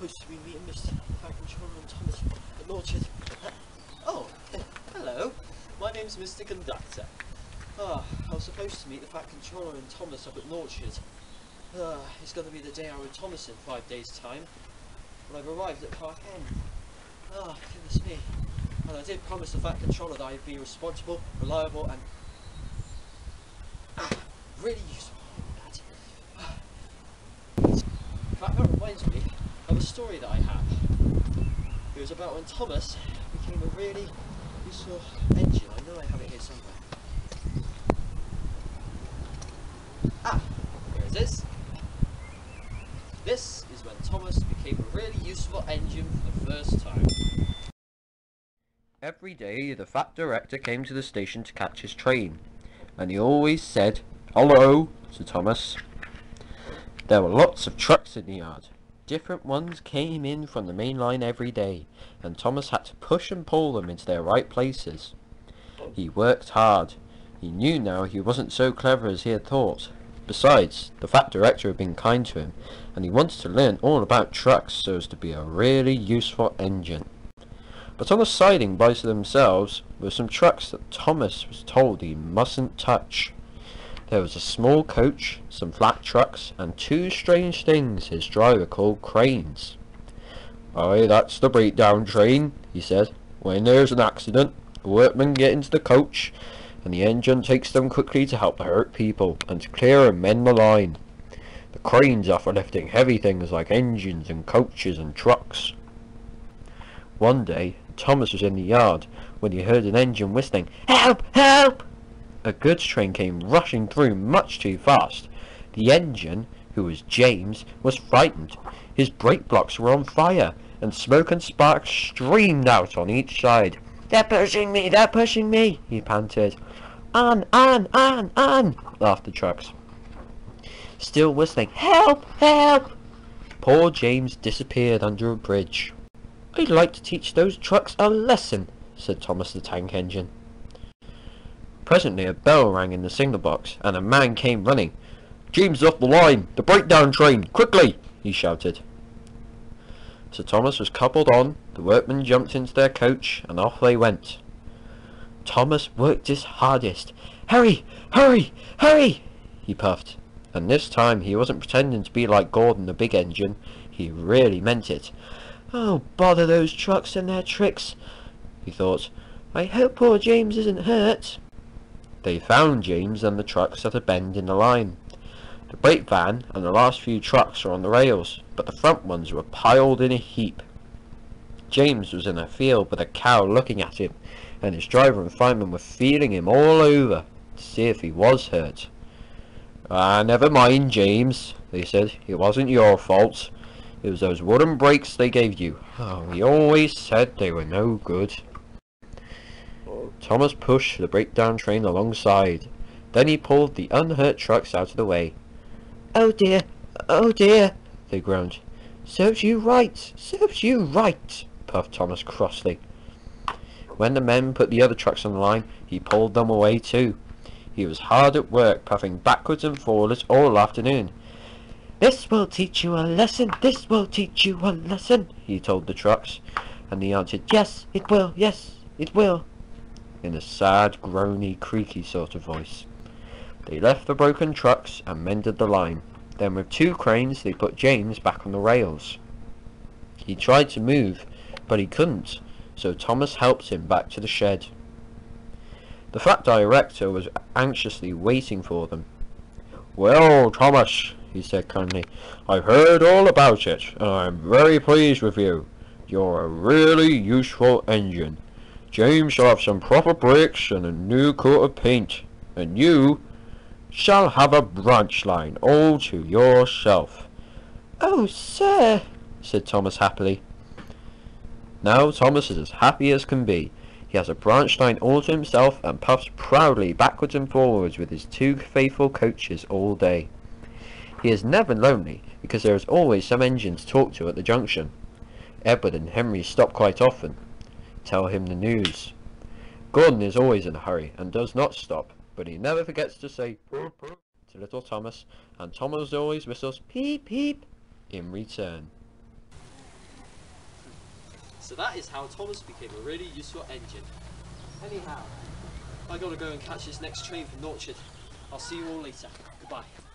supposed to be meeting Mr. Fire Controller and Thomas at Orchard. Oh, hello. My name's Mr. Conductor. I was supposed to meet the Fat Controller and Thomas up at Orchard. It's going to be the day I with Thomas in 5 days' time. But I've arrived at Park End. Goodness me. And I did promise the Fat Controller that I'd be responsible, reliable and really useful. In fact, that reminds me of a story that I have. It was about when Thomas became a really useful engine. I know I have it here somewhere. Here it is. This is when Thomas became a really useful engine for the first time. Every day the fat director came to the station to catch his train, and he always said, "Hello," to Thomas. There were lots of trucks in the yard. Different ones came in from the main line every day, and Thomas had to push and pull them into their right places. He worked hard. He knew now he wasn't so clever as he had thought. Besides, the fat director had been kind to him, and he wanted to learn all about trucks so as to be a really useful engine. But on the siding by themselves were some trucks that Thomas was told he mustn't touch. There was a small coach, some flat trucks, and two strange things his driver called cranes. "Aye, that's the breakdown train," he said. "When there's an accident, the workmen get into the coach, and the engine takes them quickly to help the hurt people, and to clear and mend the line. The cranes are for lifting heavy things like engines and coaches and trucks." One day, Thomas was in the yard when he heard an engine whistling, "Help! Help!" A goods train came rushing through much too fast. The engine, who was James, was frightened. His brake blocks were on fire, and smoke and sparks streamed out on each side. "They're pushing me! They're pushing me!" he panted. "On! Laughed the trucks. Still whistling, "Help! Help!" Poor James disappeared under a bridge. "I'd like to teach those trucks a lesson," said Thomas the tank engine. Presently a bell rang in the signal box, and a man came running. "James is off the line! The breakdown train! Quickly!" he shouted. So Thomas was coupled on, the workmen jumped into their coach, and off they went. Thomas worked his hardest. "Hurry! Hurry! Hurry!" he puffed. And this time he wasn't pretending to be like Gordon the big engine. He really meant it. "Oh, bother those trucks and their tricks," he thought. "I hope poor James isn't hurt." They found James and the trucks at a bend in the line. The brake van and the last few trucks were on the rails, but the front ones were piled in a heap. James was in a field with a cow looking at him, and his driver and fireman were feeling him all over to see if he was hurt. Never mind, James," they said. "It wasn't your fault. It was those wooden brakes they gave you. We always said they were no good." Thomas pushed the breakdown train alongside. Then he pulled the unhurt trucks out of the way. "Oh dear, they groaned. Serves you right, puffed Thomas crossly. When the men put the other trucks on the line, he pulled them away too. He was hard at work, puffing backwards and forwards all afternoon. "This will teach you a lesson, this will teach you a lesson," he told the trucks, and they answered, yes, it will," in a sad, groany, creaky sort of voice. They left the broken trucks and mended the line. Then with two cranes they put James back on the rails. He tried to move, but he couldn't, so Thomas helped him back to the shed. The fat director was anxiously waiting for them. "Well, Thomas," he said kindly, "I've heard all about it, and I'm very pleased with you. You're a really useful engine. James shall have some proper brakes and a new coat of paint, and you shall have a branch line all to yourself." "Oh, sir," said Thomas happily. Now Thomas is as happy as can be. He has a branch line all to himself and puffs proudly backwards and forwards with his two faithful coaches all day. He is never lonely, because there is always some engine to talk to at the junction. Edward and Henry stop quite often, tell him the news. Gordon is always in a hurry and does not stop, but he never forgets to say "Poop, poop" to little Thomas, and Thomas always whistles "Peep, peep" in return. So that is how Thomas became a really useful engine. Anyhow, I gotta go and catch this next train from Norchard. I'll see you all later. Goodbye.